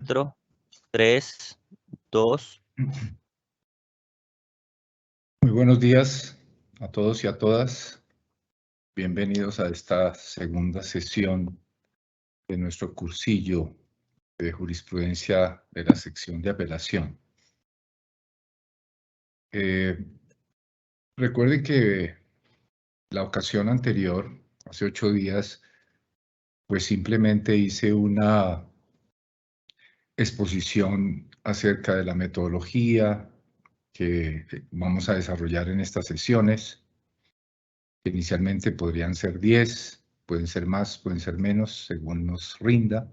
4, 3, 2. Muy buenos días a todos y a todas. Bienvenidos a esta segunda sesión de nuestro cursillo de jurisprudencia de la sección de apelación. Recuerden que la ocasión anterior, hace 8 días, pues simplemente hice una exposición acerca de la metodología que vamos a desarrollar en estas sesiones. Inicialmente podrían ser 10, pueden ser más, pueden ser menos, según nos rinda.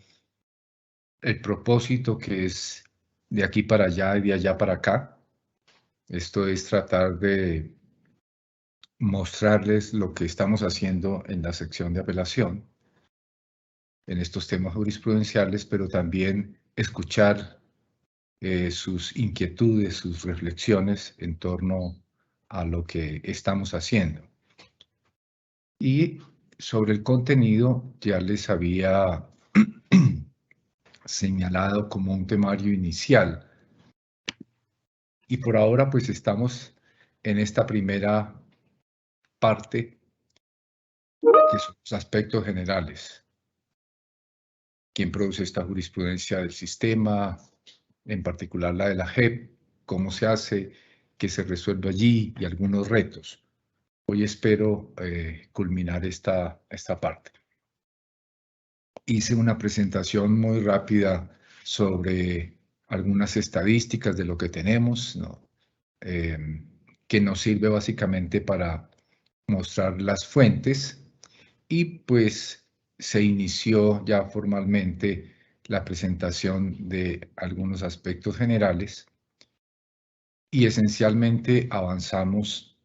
El propósito que es de aquí para allá y de allá para acá, esto es tratar de mostrarles lo que estamos haciendo en la sección de apelación, en estos temas jurisprudenciales, pero también escuchar sus inquietudes, sus reflexiones en torno a lo que estamos haciendo. Y sobre el contenido ya les había señalado como un temario inicial. Y por ahora pues estamos en esta primera parte, que son los aspectos generales. ¿Quién produce esta jurisprudencia del sistema? En particular la de la JEP, cómo se hace, qué se resuelve allí y algunos retos. Hoy espero culminar esta parte. Hice una presentación muy rápida sobre algunas estadísticas de lo que tenemos, ¿no? Que nos sirve básicamente para mostrar las fuentes, y pues se inició ya formalmente la presentación de algunos aspectos generales y esencialmente avanzamos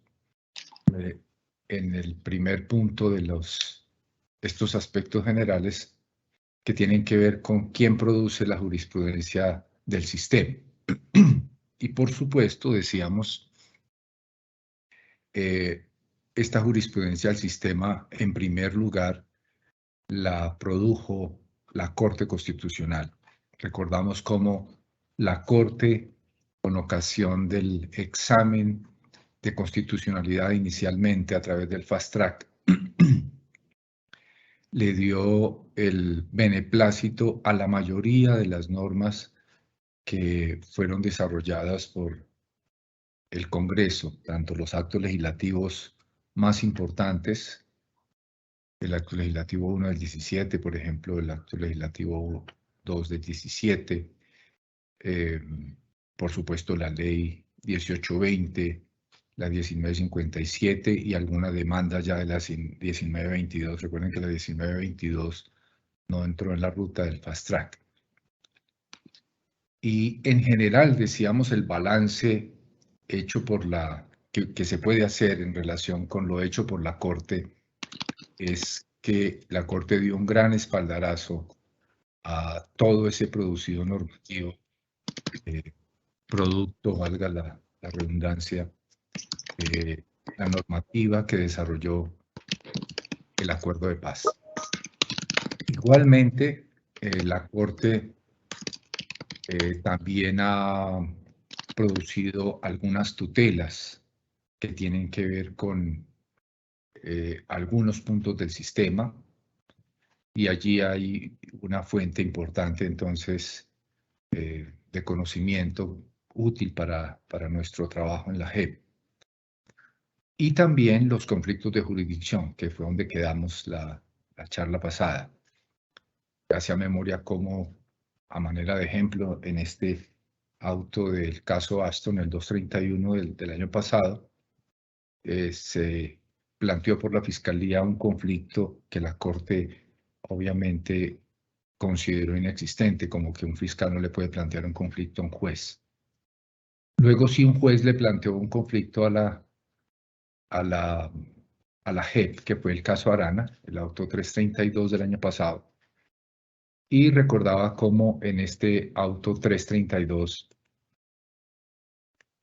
en el primer punto de estos aspectos generales que tienen que ver con quién produce la jurisprudencia del sistema. Y por supuesto, decíamos, esta jurisprudencia del sistema, en primer lugar, la produjo la Corte Constitucional. Recordamos cómo la Corte, con ocasión del examen de constitucionalidad inicialmente a través del Fast Track, le dio el beneplácito a la mayoría de las normas que fueron desarrolladas por el Congreso, tanto los actos legislativos más importantes, el acto legislativo 1 del 17, por ejemplo, el acto legislativo 2 del 17, por supuesto la ley 1820, la 1957 y alguna demanda ya de la 1922. Recuerden que la 1922 no entró en la ruta del Fast Track. Y en general decíamos el balance hecho por que se puede hacer en relación con lo hecho por la Corte es que la Corte dio un gran espaldarazo a todo ese producido normativo, producto, valga la redundancia, la normativa que desarrolló el Acuerdo de Paz. Igualmente, la Corte también ha producido algunas tutelas que tienen que ver con algunos puntos del sistema, y allí hay una fuente importante entonces de conocimiento útil para nuestro trabajo en la JEP. Y también los conflictos de jurisdicción, que fue donde quedamos la charla pasada. Hacia memoria como, a manera de ejemplo, en este auto del caso Aston, el 231 del año pasado, se planteó por la Fiscalía un conflicto que la Corte obviamente consideró inexistente, como que un fiscal no le puede plantear un conflicto a un juez. Luego sí un juez le planteó un conflicto a la JEP, que fue el caso Arana, el auto 332 del año pasado. Y recordaba cómo en este auto 332,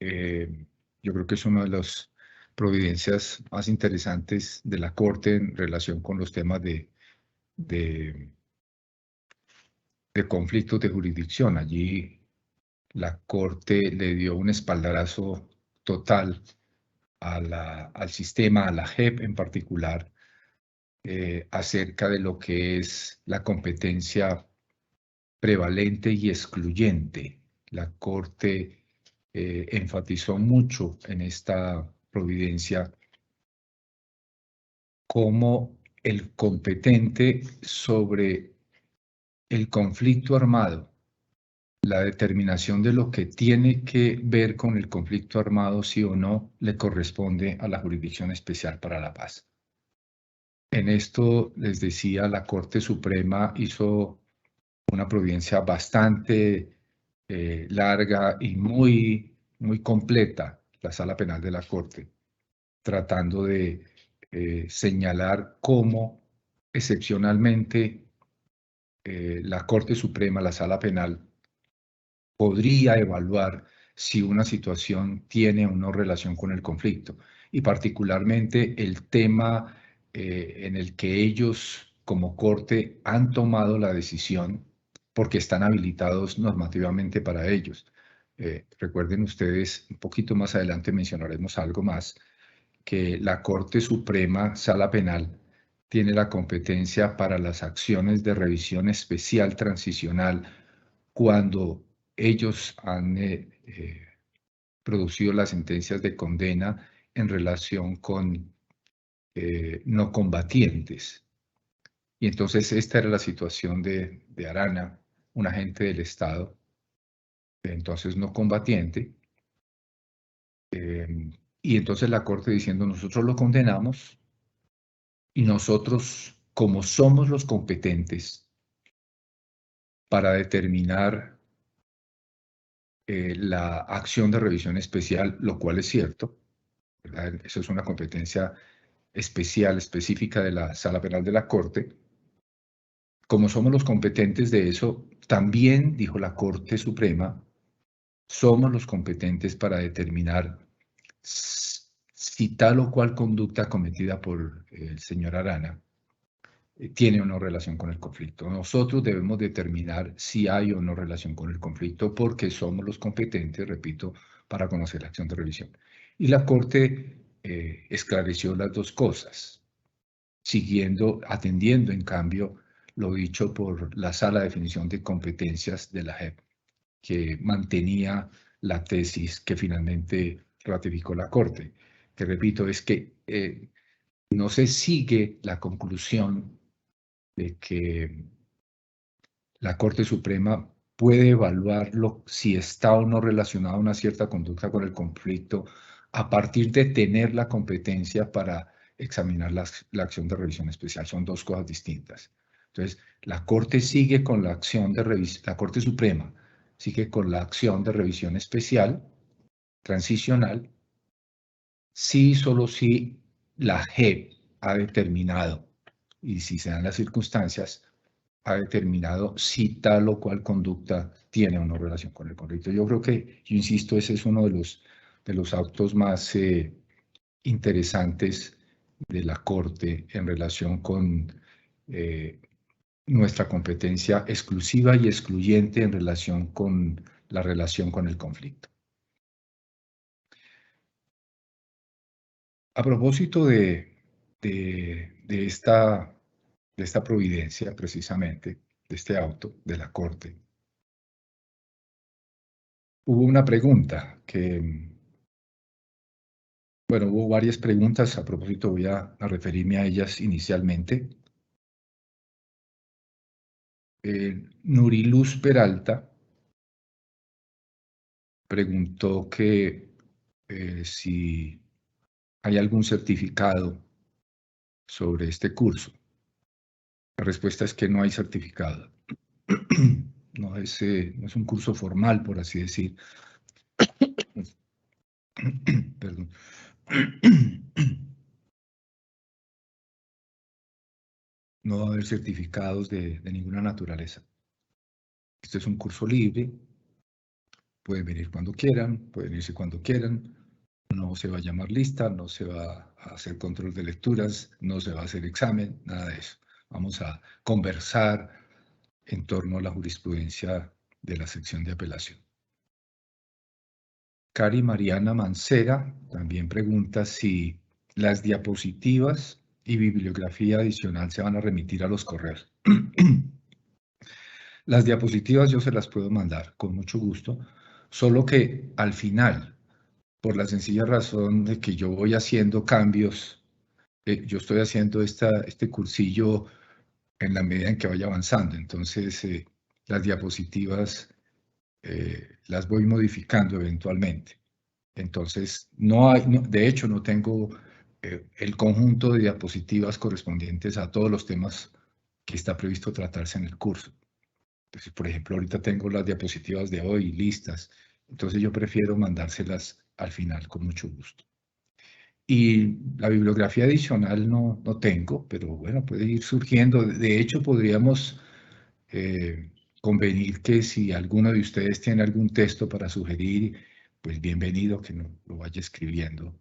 yo creo que es una de las providencias más interesantes de la Corte en relación con los temas de de conflictos de jurisdicción. Allí la Corte le dio un espaldarazo total al sistema, a la JEP en particular, acerca de lo que es la competencia prevalente y excluyente. La Corte enfatizó mucho en esta providencia como el competente sobre el conflicto armado, la determinación de lo que tiene que ver con el conflicto armado, sí o no, le corresponde a la Jurisdicción Especial para la Paz. En esto, les decía, la Corte Suprema hizo una providencia bastante larga y muy completa, la Sala Penal de la Corte, tratando de señalar cómo excepcionalmente la Corte Suprema, la Sala Penal, podría evaluar si una situación tiene o no relación con el conflicto. Y particularmente el tema en el que ellos como Corte han tomado la decisión porque están habilitados normativamente para ellos. Recuerden ustedes, un poquito más adelante mencionaremos algo más, que la Corte Suprema, Sala Penal, tiene la competencia para las acciones de revisión especial transicional cuando ellos han producido las sentencias de condena en relación con no combatientes. Y entonces esta era la situación de Arana, un agente del Estado, entonces no combatiente. Y entonces la Corte diciendo, nosotros lo condenamos y nosotros, como somos los competentes para determinar la acción de revisión especial, lo cual es cierto, ¿verdad? Eso es una competencia especial, específica de la Sala Penal de la Corte. Como somos los competentes de eso, también, dijo la Corte Suprema, somos los competentes para determinar si tal o cual conducta cometida por el señor Arana tiene o no relación con el conflicto. Nosotros debemos determinar si hay o no relación con el conflicto porque somos los competentes, repito, para conocer la acción de revisión. Y la Corte esclareció las dos cosas, atendiendo en cambio lo dicho por la Sala de Definición de Competencias de la JEP, que mantenía la tesis que finalmente ratificó la Corte, que repito, es que no se sigue la conclusión de que la Corte Suprema puede evaluarlo si está o no relacionada una cierta conducta con el conflicto a partir de tener la competencia para examinar la acción de revisión especial. Son dos cosas distintas. Entonces, la Corte sigue con la acción de revisión, la Corte Suprema sigue con la acción de revisión especial, transicional, si solo si la JEP ha determinado, y si se dan las circunstancias, ha determinado si tal o cual conducta tiene o no relación con el conflicto. Yo creo que, yo insisto, ese es uno de los autos más interesantes de la Corte en relación con nuestra competencia exclusiva y excluyente en relación con la relación con el conflicto. A propósito de esta providencia, precisamente, de este auto de la Corte, hubo una pregunta que, bueno, hubo varias preguntas, a propósito voy a referirme a ellas inicialmente. Nuriluz Peralta preguntó que si hay algún certificado sobre este curso. La respuesta es que no hay certificado. No es un curso formal, por así decir. Perdón. No va a haber certificados de ninguna naturaleza. Este es un curso libre. Pueden venir cuando quieran, pueden irse cuando quieran. No se va a llamar lista, no se va a hacer control de lecturas, no se va a hacer examen, nada de eso. Vamos a conversar en torno a la jurisprudencia de la sección de apelación. Cari Mariana Mancera también pregunta si las diapositivas y bibliografía adicional se van a remitir a los correos. Las diapositivas yo se las puedo mandar con mucho gusto, solo que al final, por la sencilla razón de que yo voy haciendo cambios, yo estoy haciendo este cursillo en la medida en que vaya avanzando, entonces las diapositivas las voy modificando eventualmente. Entonces, de hecho, no tengo el conjunto de diapositivas correspondientes a todos los temas que está previsto tratarse en el curso. Entonces, por ejemplo, ahorita tengo las diapositivas de hoy listas, entonces yo prefiero mandárselas al final con mucho gusto. Y la bibliografía adicional no tengo, pero bueno, puede ir surgiendo. De hecho, podríamos convenir que si alguno de ustedes tiene algún texto para sugerir, pues bienvenido, que lo vaya escribiendo,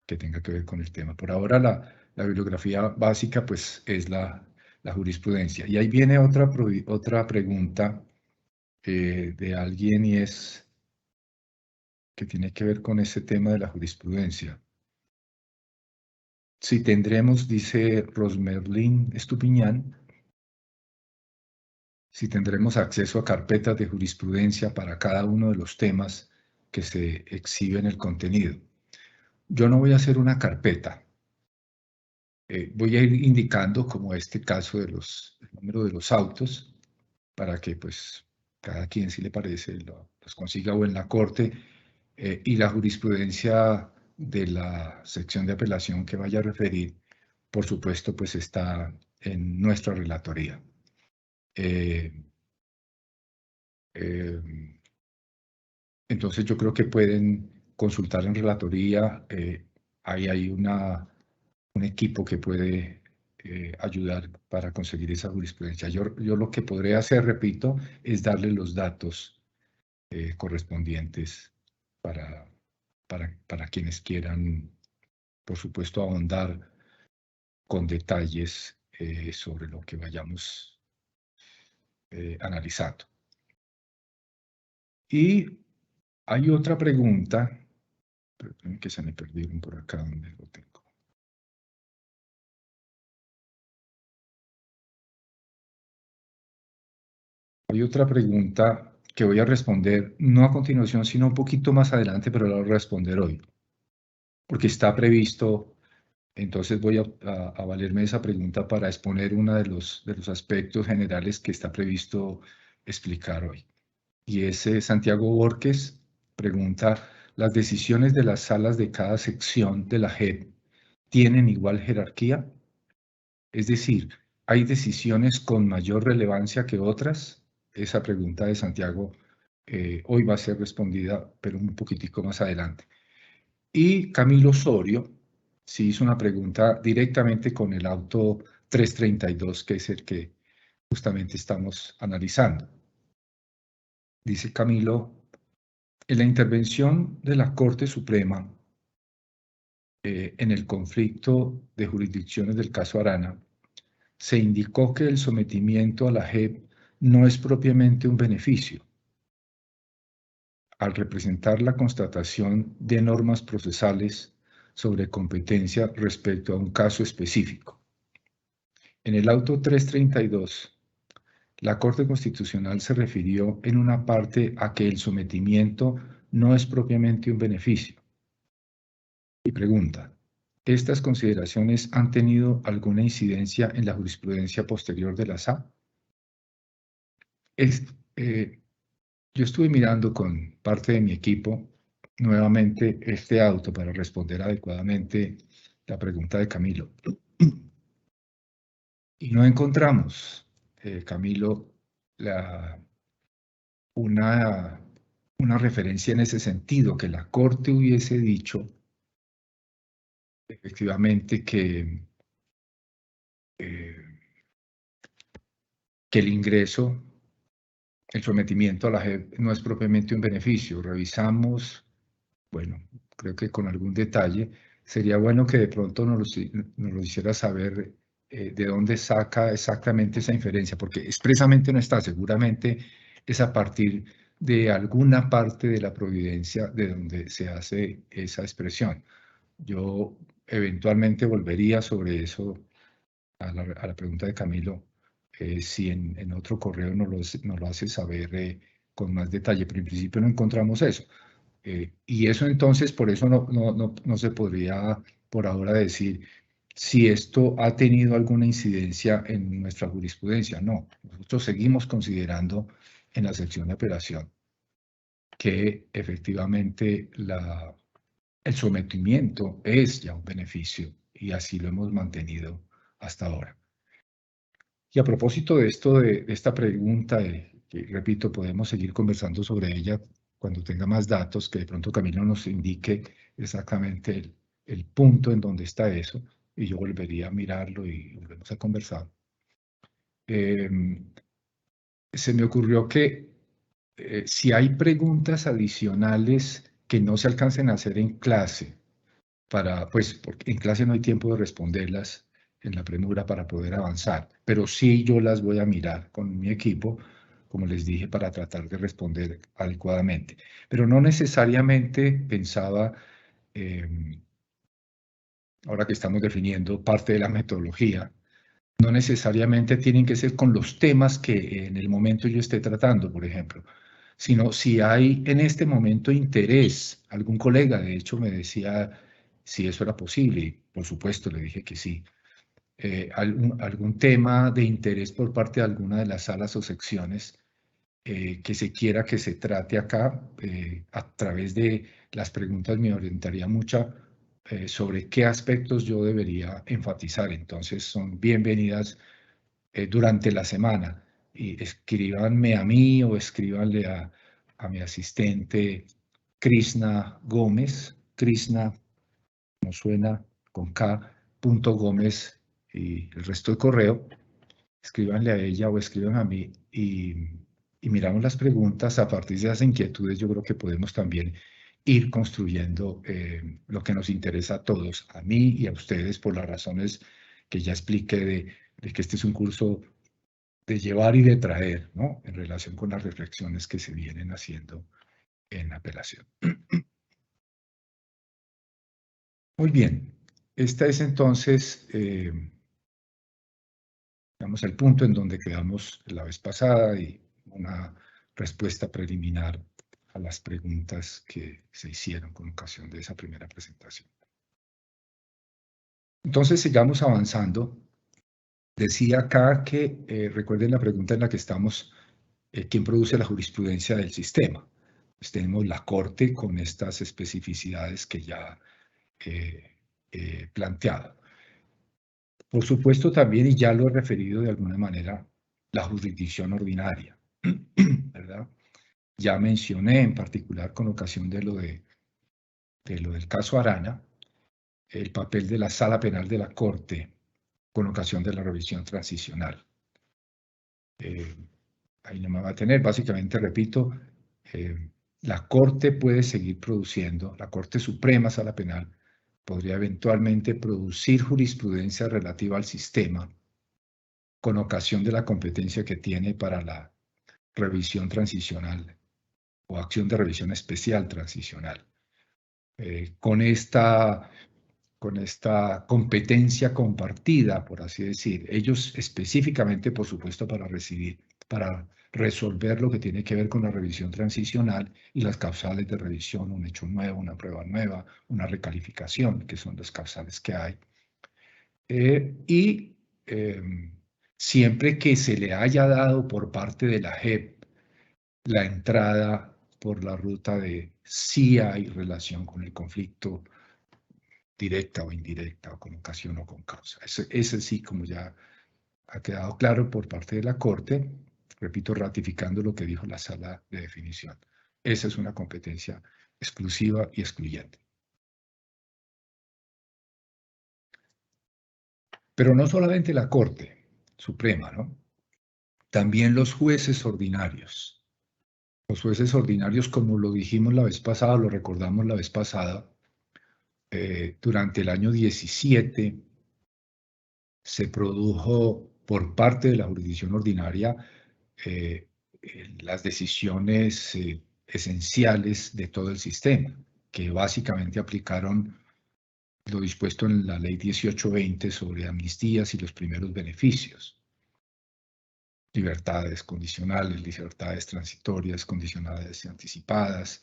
que tenga que ver con el tema. Por ahora la bibliografía básica pues es la jurisprudencia. Y ahí viene otra pregunta de alguien y es que tiene que ver con ese tema de la jurisprudencia. Si tendremos, dice Rosmerlin Estupiñán, si tendremos acceso a carpetas de jurisprudencia para cada uno de los temas que se exhibe en el contenido. Yo no voy a hacer una carpeta. Voy a ir indicando, como este caso de el número de los autos, para que pues cada quien, si le parece, los consiga o en la corte, y la jurisprudencia de la sección de apelación que vaya a referir, por supuesto, pues está en nuestra relatoría. Entonces yo creo que pueden consultar en relatoría, ahí hay un equipo que puede ayudar para conseguir esa jurisprudencia. Yo lo que podré hacer, repito, es darle los datos correspondientes para quienes quieran, por supuesto, ahondar con detalles sobre lo que vayamos analizando. Y hay otra pregunta, perdón, que se me perdieron por acá donde lo tengo. Hay otra pregunta que voy a responder, no a continuación, sino un poquito más adelante, pero la voy a responder hoy, porque está previsto, entonces voy a valerme de esa pregunta para exponer uno de los aspectos generales que está previsto explicar hoy. Y es Santiago Borges pregunta, ¿las decisiones de las salas de cada sección de la JEP tienen igual jerarquía? Es decir, ¿hay decisiones con mayor relevancia que otras? Esa pregunta de Santiago hoy va a ser respondida, pero un poquitico más adelante. Y Camilo Osorio sí hizo una pregunta directamente con el auto 332, que es el que justamente estamos analizando. Dice Camilo, en la intervención de la Corte Suprema en el conflicto de jurisdicciones del caso Arana, se indicó que el sometimiento a la JEP no es propiamente un beneficio, al representar la constatación de normas procesales sobre competencia respecto a un caso específico. En el auto 332, la Corte Constitucional se refirió en una parte a que el sometimiento no es propiamente un beneficio. Y pregunta, ¿estas consideraciones han tenido alguna incidencia en la jurisprudencia posterior de la SA? Yo estuve mirando con parte de mi equipo nuevamente este auto para responder adecuadamente la pregunta de Camilo. Y no encontramos, Camilo, una referencia en ese sentido, que la Corte hubiese dicho efectivamente que el ingreso, el sometimiento a la JEP no es propiamente un beneficio. Revisamos, bueno, creo que con algún detalle, sería bueno que de pronto nos lo hiciera saber de dónde saca exactamente esa inferencia, porque expresamente no está, seguramente es a partir de alguna parte de la providencia de donde se hace esa expresión. Yo eventualmente volvería sobre eso a la pregunta de Camilo, si en otro correo nos lo hace saber con más detalle, pero en principio no encontramos eso. Y eso entonces, por eso no se podría por ahora decir si esto ha tenido alguna incidencia en nuestra jurisprudencia. No, nosotros seguimos considerando en la sección de apelación que efectivamente el sometimiento es ya un beneficio y así lo hemos mantenido hasta ahora. Y a propósito de esto, de esta pregunta, que repito, podemos seguir conversando sobre ella cuando tenga más datos, que de pronto Camilo nos indique exactamente el punto en donde está eso, y yo volvería a mirarlo y volvemos a conversar. Se me ocurrió que si hay preguntas adicionales que no se alcancen a hacer en clase, pues porque en clase no hay tiempo de responderlas en la premura para poder avanzar, pero sí yo las voy a mirar con mi equipo, como les dije, para tratar de responder adecuadamente. Pero no necesariamente pensaba, ahora que estamos definiendo parte de la metodología, no necesariamente tienen que ser con los temas que en el momento yo esté tratando, por ejemplo, sino si hay en este momento interés. Algún colega, de hecho, me decía si eso era posible, y por supuesto le dije que sí. Algún tema de interés por parte de alguna de las salas o secciones que se quiera que se trate acá, a través de las preguntas me orientaría mucho sobre qué aspectos yo debería enfatizar. Entonces son bienvenidas durante la semana. Y escríbanme a mí o escríbanle a mi asistente Krishna Gómez, Krishna, como suena, con K, punto Gómez y el resto del correo. Escríbanle a ella o escriban a mí y miramos las preguntas. A partir de esas inquietudes yo creo que podemos también ir construyendo lo que nos interesa a todos, a mí y a ustedes, por las razones que ya expliqué de que este es un curso de llevar y de traer, ¿no? En relación con las reflexiones que se vienen haciendo en apelación. Muy bien, este es entonces, digamos, el punto en donde quedamos la vez pasada y una respuesta preliminar a las preguntas que se hicieron con ocasión de esa primera presentación. Entonces, sigamos avanzando. Decía acá que, recuerden la pregunta en la que estamos, ¿quién produce la jurisprudencia del sistema? Pues tenemos la Corte con estas especificidades que ya he planteado. Por supuesto también, y ya lo he referido de alguna manera, la jurisdicción ordinaria, ¿verdad? Ya mencioné en particular con ocasión de lo del caso Arana, el papel de la Sala Penal de la Corte con ocasión de la revisión transicional. Ahí no me va a tener, básicamente, repito, la Corte puede seguir produciendo, la Corte Suprema Sala Penal podría eventualmente producir jurisprudencia relativa al sistema con ocasión de la competencia que tiene para la revisión transicional o acción de revisión especial transicional. Con esta competencia compartida, por así decir, ellos específicamente, por supuesto, para resolver lo que tiene que ver con la revisión transicional y las causales de revisión, un hecho nuevo, una prueba nueva, una recalificación, que son las causales que hay. Siempre que se le haya dado por parte de la JEP la entrada por la ruta de si hay relación con el conflicto directa o indirecta, o con ocasión o con causa. Ese sí, como ya ha quedado claro por parte de la Corte, repito, ratificando lo que dijo la sala de definición. Esa es una competencia exclusiva y excluyente. Pero no solamente la Corte Suprema, ¿no? También los jueces ordinarios. Los jueces ordinarios, como lo dijimos la vez pasada, lo recordamos la vez pasada, durante el año 17 se produjo por parte de la jurisdicción ordinaria las decisiones esenciales de todo el sistema, que básicamente aplicaron lo dispuesto en la Ley 1820 sobre amnistías y los primeros beneficios. Libertades condicionales, libertades transitorias, condicionales anticipadas,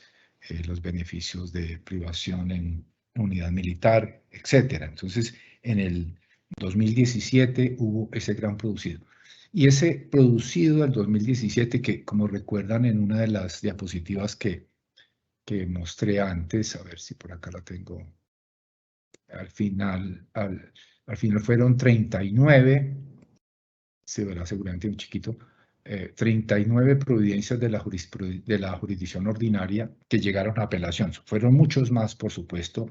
los beneficios de privación en unidad militar, etc. Entonces, en el 2017 hubo ese gran producido. Y ese producido del 2017, que como recuerdan en una de las diapositivas que mostré antes, a ver si por acá la tengo, al final fueron 39, se verá seguramente un chiquito, 39 providencias de la jurisdicción ordinaria que llegaron a apelación. Fueron muchos más, por supuesto,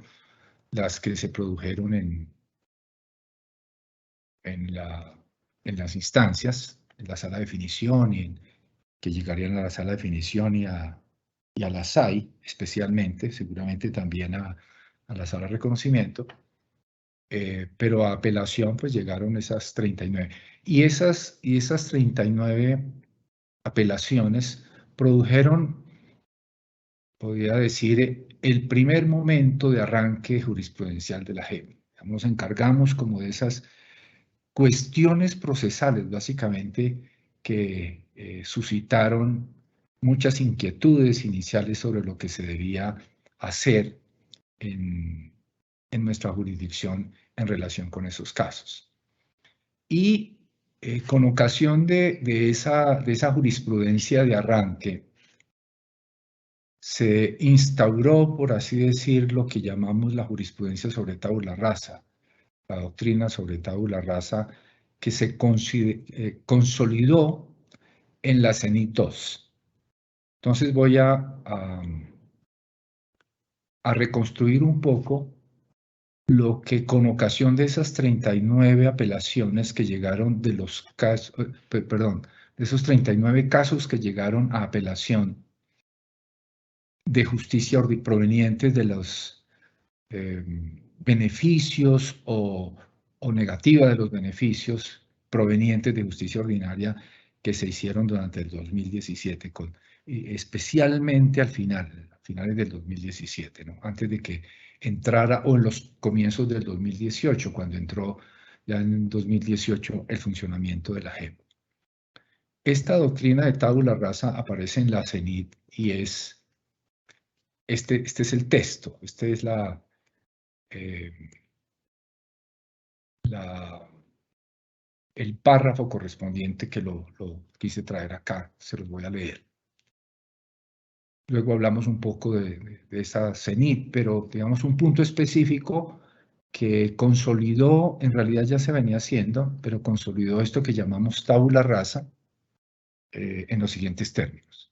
las que se produjeron en las instancias, en la sala de definición, que llegarían a la sala de definición y a la SAI, especialmente, seguramente también a la sala de reconocimiento, pero a apelación pues llegaron esas 39. Y esas 39 apelaciones produjeron, podría decir, el primer momento de arranque jurisprudencial de la JEP. Nos encargamos como de esas cuestiones procesales, básicamente, que suscitaron muchas inquietudes iniciales sobre lo que se debía hacer en nuestra jurisdicción en relación con esos casos. Y con ocasión de esa jurisprudencia de arranque, se instauró, por así decir, lo que llamamos la jurisprudencia sobre tabula rasa, la doctrina sobre tabula rasa, que se consolidó en la CENIT 2. Entonces voy a reconstruir un poco lo que con ocasión de esas 39 apelaciones que llegaron de los casos, de esos 39 casos que llegaron a apelación de justicia provenientes de los beneficios o negativa de los beneficios provenientes de justicia ordinaria que se hicieron durante el 2017, especialmente a finales del 2017, ¿no? Antes de que entrara, o en los comienzos del 2018, cuando entró ya en 2018 el funcionamiento de la JEP. Esta doctrina de tabula rasa aparece en la CENIT y es, este es el texto, este es el párrafo correspondiente que lo quise traer acá, se los voy a leer. Luego hablamos un poco de esa CENIT, pero digamos un punto específico que consolidó, en realidad ya se venía haciendo, pero consolidó esto que llamamos tabula rasa en los siguientes términos.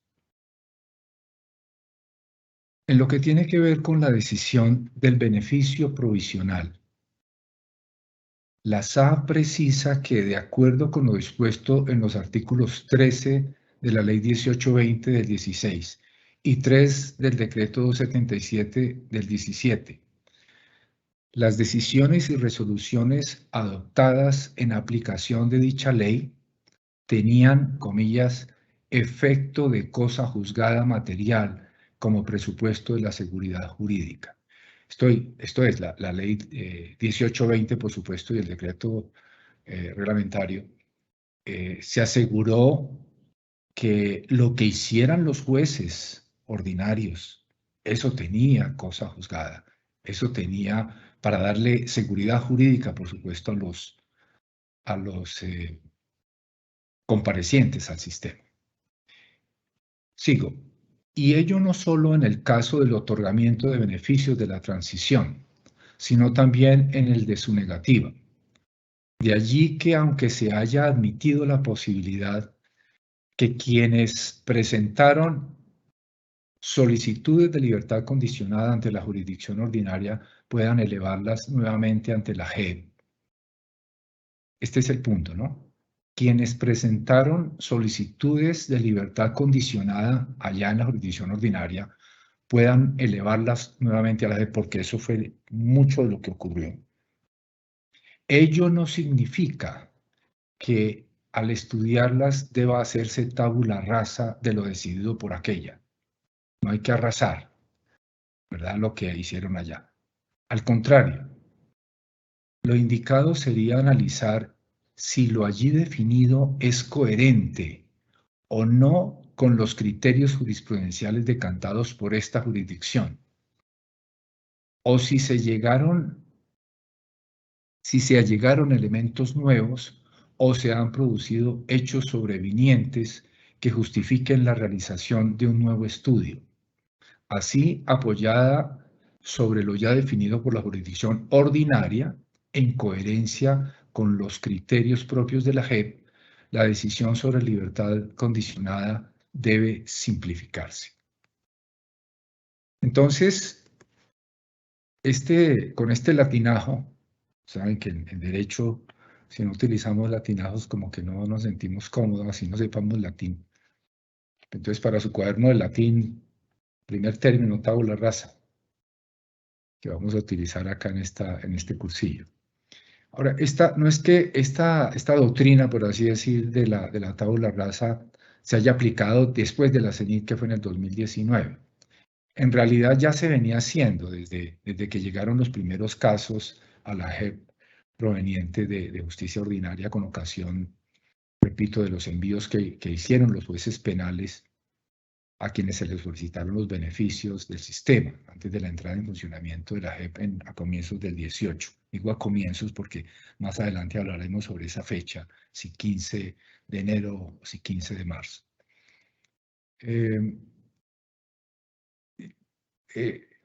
En lo que tiene que ver con la decisión del beneficio provisional, la SA precisa que, de acuerdo con lo dispuesto en los artículos 13 de la Ley 1820 del 16 y 3 del Decreto 277 del 17, las decisiones y resoluciones adoptadas en aplicación de dicha ley tenían, comillas, efecto de cosa juzgada material como presupuesto de la seguridad jurídica. Esto es la ley 1820, por supuesto, y el decreto reglamentario. Se aseguró que lo que hicieran los jueces ordinarios, eso tenía cosa juzgada, eso tenía para darle seguridad jurídica, por supuesto, a los comparecientes al sistema. Sigo. Y ello no solo en el caso del otorgamiento de beneficios de la transición, sino también en el de su negativa. De allí que, aunque se haya admitido la posibilidad que quienes presentaron solicitudes de libertad condicionada ante la jurisdicción ordinaria puedan elevarlas nuevamente ante la JEP. Este es el punto, ¿no? Quienes presentaron solicitudes de libertad condicionada allá en la jurisdicción ordinaria puedan elevarlas nuevamente a la JEP, porque eso fue mucho de lo que ocurrió. Ello no significa que al estudiarlas deba hacerse tabula rasa de lo decidido por aquella. No hay que arrasar, ¿verdad?, lo que hicieron allá. Al contrario, lo indicado sería analizar si lo allí definido es coherente o no con los criterios jurisprudenciales decantados por esta jurisdicción, o si se allegaron elementos nuevos o se han producido hechos sobrevinientes que justifiquen la realización de un nuevo estudio, así apoyada sobre lo ya definido por la jurisdicción ordinaria, en coherencia con los criterios propios de la JEP. La decisión sobre libertad condicionada debe simplificarse. Entonces, con este latinajo, saben que en derecho, si no utilizamos latinajos, como que no nos sentimos cómodos, así no sepamos latín. Entonces, para su cuaderno de latín, primer término, tabula rasa, que vamos a utilizar acá en este cursillo. Ahora, no es que esta doctrina, por así decir, de la tabula rasa se haya aplicado después de la CENIT, que fue en el 2019. En realidad ya se venía haciendo desde que llegaron los primeros casos a la JEP provenientes de justicia ordinaria con ocasión, repito, de los envíos que hicieron los jueces penales a quienes se les solicitaron los beneficios del sistema antes de la entrada en funcionamiento de la JEP a comienzos del 18. Digo a comienzos porque más adelante hablaremos sobre esa fecha, si 15 de enero o si 15 de marzo.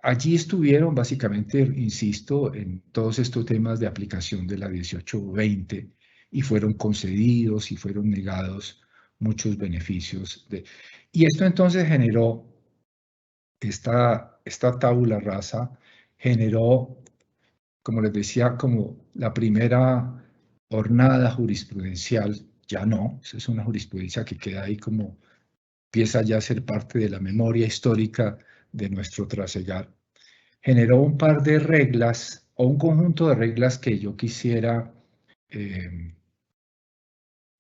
Allí estuvieron básicamente, insisto, en todos estos temas de aplicación de la 1820 y fueron concedidos y fueron negados muchos beneficios. Y esto entonces generó, esta tabula rasa generó, como les decía, como la primera hornada jurisprudencial. Ya no, esa es una jurisprudencia que queda ahí como empieza ya a ser parte de la memoria histórica de nuestro trasegar. Generó un par de reglas o un conjunto de reglas que yo quisiera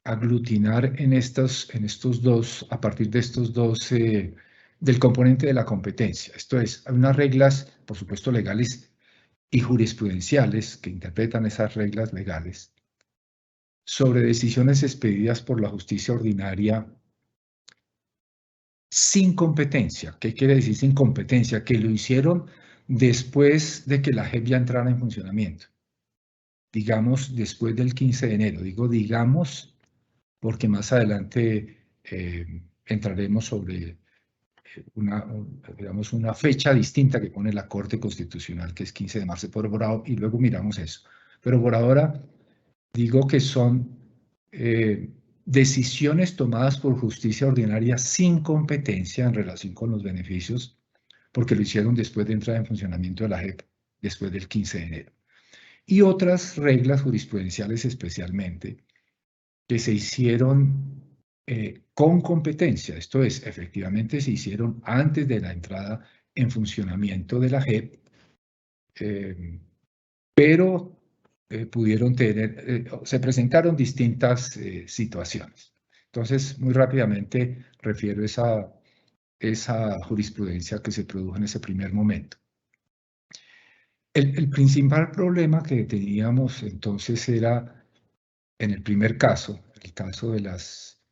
aglutinar en estos dos, a partir de estos dos, del componente de la competencia. Esto es, hay unas reglas, por supuesto, legales y jurisprudenciales que interpretan esas reglas legales sobre decisiones expedidas por la justicia ordinaria sin competencia. ¿Qué quiere decir sin competencia? Que lo hicieron después de que la JEP ya entrara en funcionamiento. Digamos, después del 15 de enero. Digo digamos, porque más adelante entraremos sobre una fecha distinta que pone la Corte Constitucional, que es 15 de marzo, y luego miramos eso. Pero por ahora digo que son decisiones tomadas por justicia ordinaria sin competencia en relación con los beneficios, porque lo hicieron después de entrar en funcionamiento de la JEP, después del 15 de enero. Y otras reglas jurisprudenciales especialmente, que se hicieron con competencia, esto es, efectivamente se hicieron antes de la entrada en funcionamiento de la JEP, pero pudieron se presentaron distintas situaciones. Entonces, muy rápidamente refiero esa jurisprudencia que se produjo en ese primer momento. El principal problema que teníamos entonces era, en el primer caso, el caso de las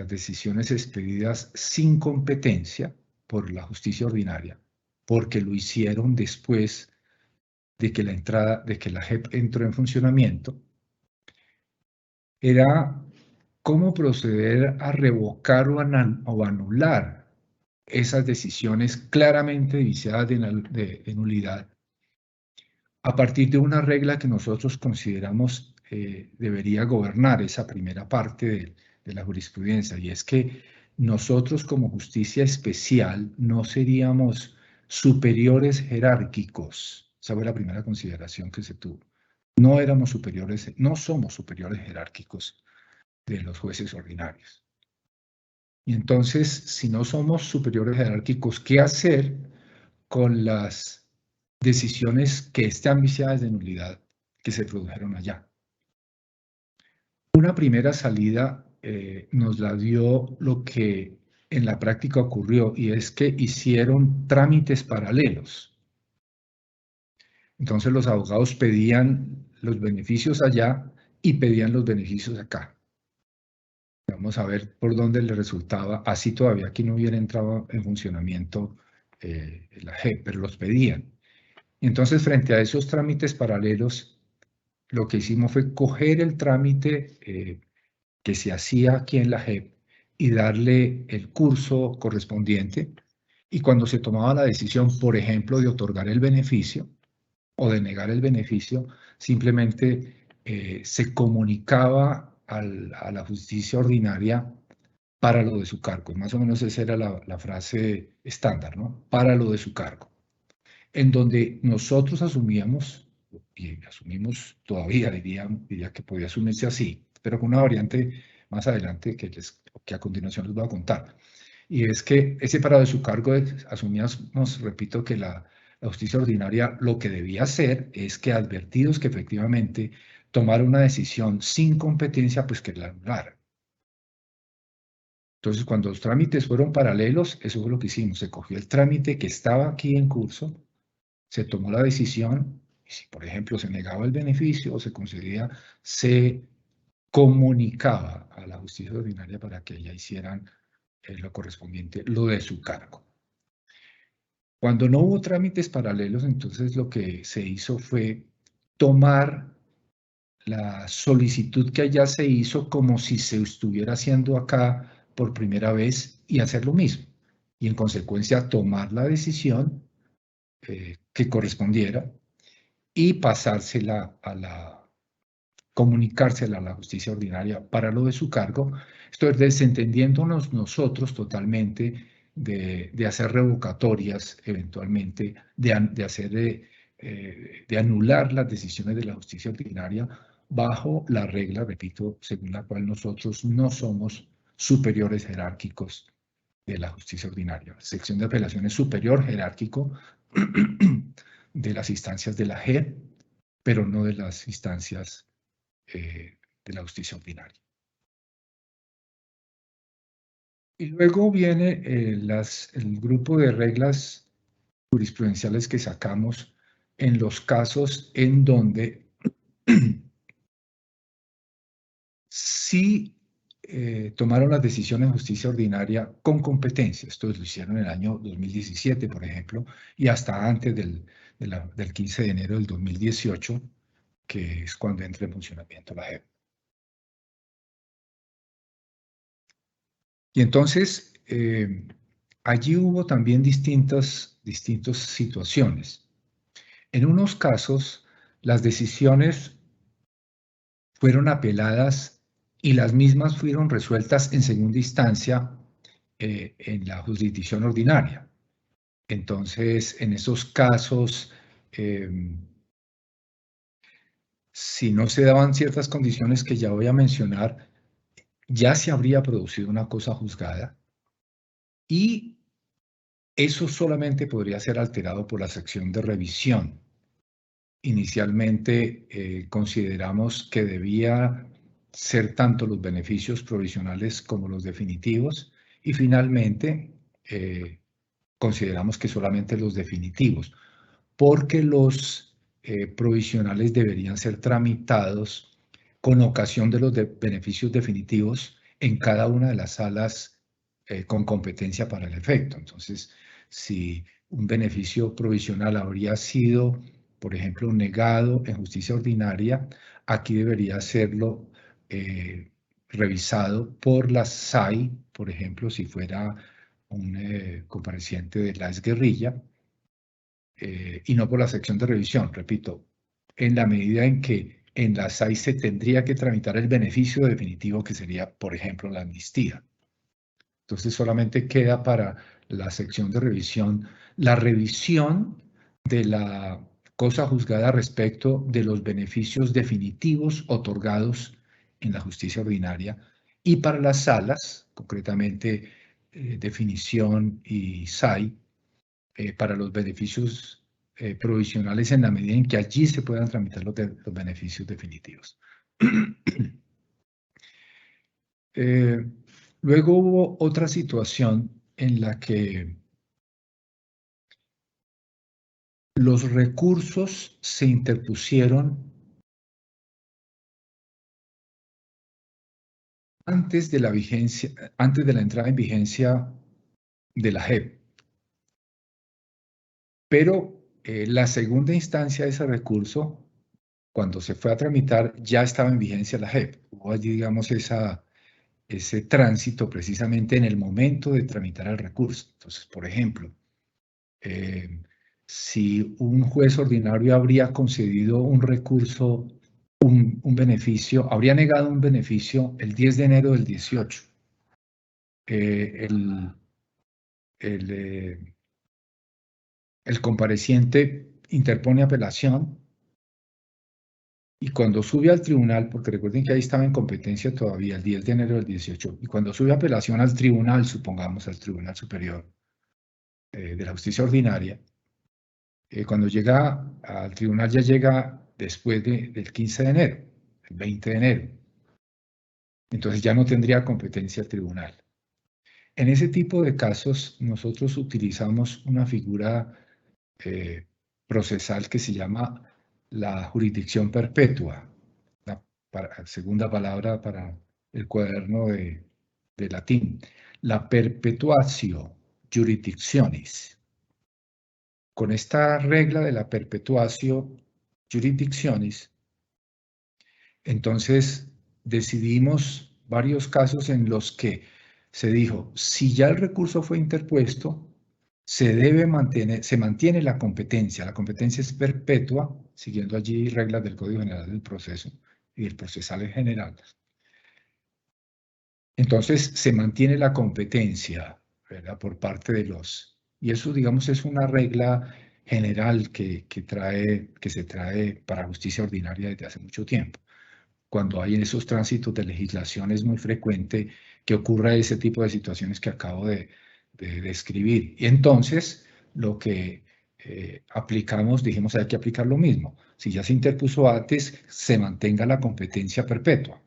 decisiones expedidas sin competencia por la justicia ordinaria, porque lo hicieron después de que la JEP entró en funcionamiento, era cómo proceder a revocar o anular esas decisiones claramente viciadas de nulidad a partir de una regla que nosotros consideramos debería gobernar esa primera parte de la jurisprudencia, y es que nosotros como justicia especial no seríamos superiores jerárquicos. Esa fue la primera consideración que se tuvo. No somos superiores jerárquicos de los jueces ordinarios. Y entonces, si no somos superiores jerárquicos, ¿qué hacer con las decisiones que están viciadas de nulidad que se produjeron allá. Una primera salida nos la dio lo que en la práctica ocurrió, y es que hicieron trámites paralelos. Entonces los abogados pedían los beneficios allá y pedían los beneficios acá. Vamos a ver por dónde le resultaba, así todavía aquí no hubiera entrado en funcionamiento la JEP, pero los pedían. Y entonces, frente a esos trámites paralelos, lo que hicimos fue coger el trámite que se hacía aquí en la JEP y darle el curso correspondiente. Y cuando se tomaba la decisión, por ejemplo, de otorgar el beneficio o de negar el beneficio, simplemente se comunicaba a la justicia ordinaria para lo de su cargo. Más o menos esa era la frase estándar, ¿no? Para lo de su cargo. En donde nosotros asumíamos, y asumimos todavía, diría que podía asumirse así, pero con una variante más adelante que a continuación les voy a contar. Y es que ese para de su cargo asumíamos, repito, que la justicia ordinaria lo que debía hacer es que, advertidos que efectivamente tomara una decisión sin competencia, pues que la anulara. Entonces, cuando los trámites fueron paralelos, eso fue lo que hicimos. Se cogió el trámite que estaba aquí en curso, se tomó la decisión, y si, por ejemplo, se negaba el beneficio o se concedía, se comunicaba a la justicia ordinaria para que ella hicieran lo correspondiente, lo de su cargo. Cuando no hubo trámites paralelos, entonces lo que se hizo fue tomar la solicitud que allá se hizo como si se estuviera haciendo acá por primera vez y hacer lo mismo. Y en consecuencia tomar la decisión que correspondiera y pasársela comunicársela a la justicia ordinaria para lo de su cargo. Esto es, desentendiéndonos nosotros totalmente de hacer revocatorias eventualmente, de anular las decisiones de la justicia ordinaria bajo la regla, repito, según la cual nosotros no somos superiores jerárquicos de la justicia ordinaria. La sección de apelación es superior jerárquico de las instancias de la JEP, pero no de las instancias de la justicia ordinaria. Y luego viene el grupo de reglas jurisprudenciales que sacamos en los casos en donde sí tomaron las decisiones de justicia ordinaria con competencia. Esto lo hicieron en el año 2017, por ejemplo, y hasta antes del 15 de enero del 2018, que es cuando entra en funcionamiento la JEP. Y entonces, allí hubo también distintas situaciones. En unos casos, las decisiones fueron apeladas y las mismas fueron resueltas en segunda instancia en la jurisdicción ordinaria. Entonces, en esos casos, si no se daban ciertas condiciones que ya voy a mencionar, ya se habría producido una cosa juzgada y eso solamente podría ser alterado por la sección de revisión. Inicialmente consideramos que debía ser tanto los beneficios provisionales como los definitivos y finalmente consideramos que solamente los definitivos, porque los provisionales deberían ser tramitados con ocasión de los beneficios definitivos en cada una de las salas con competencia para el efecto. Entonces, si un beneficio provisional habría sido, por ejemplo, negado en justicia ordinaria, aquí debería serlo revisado por la SAI, por ejemplo, si fuera un compareciente de la exguerrilla, y no por la sección de revisión, repito, en la medida en que en la SAI se tendría que tramitar el beneficio definitivo que sería, por ejemplo, la amnistía. Entonces solamente queda para la sección de revisión la revisión de la cosa juzgada respecto de los beneficios definitivos otorgados en la justicia ordinaria y para las salas, concretamente definición y SAI, para los beneficios provisionales en la medida en que allí se puedan tramitar los beneficios definitivos. Luego hubo otra situación en la que los recursos se interpusieron antes de la entrada en vigencia de la JEP. Pero la segunda instancia de ese recurso, cuando se fue a tramitar, ya estaba en vigencia la JEP. Hubo allí, digamos, ese tránsito precisamente en el momento de tramitar el recurso. Entonces, por ejemplo, si un juez ordinario habría concedido un recurso, un beneficio, habría negado un beneficio el 10 de enero del 18. El compareciente interpone apelación y cuando sube al tribunal, porque recuerden que ahí estaba en competencia todavía el 10 de enero del 18, y cuando sube apelación al tribunal, supongamos al Tribunal Superior de la Justicia Ordinaria, cuando llega al tribunal ya llega después del 15 de enero, el 20 de enero. Entonces ya no tendría competencia el tribunal. En ese tipo de casos nosotros utilizamos una figura procesal que se llama la jurisdicción perpetua, la segunda palabra para el cuaderno de latín, la perpetuatio jurisdictionis. Con esta regla de la perpetuatio jurisdictionis, entonces decidimos varios casos en los que se dijo, si ya el recurso fue interpuesto, se mantiene la competencia es perpetua, siguiendo allí reglas del Código General del Proceso y del procesal en general. Entonces se mantiene la competencia, ¿verdad?, por parte de y eso, digamos, es una regla general que se trae para justicia ordinaria desde hace mucho tiempo. Cuando hay en esos tránsitos de legislación es muy frecuente que ocurra ese tipo de situaciones que acabo de describir. Y entonces lo que aplicamos, dijimos, hay que aplicar lo mismo. Si ya se interpuso antes, se mantenga la competencia perpetua.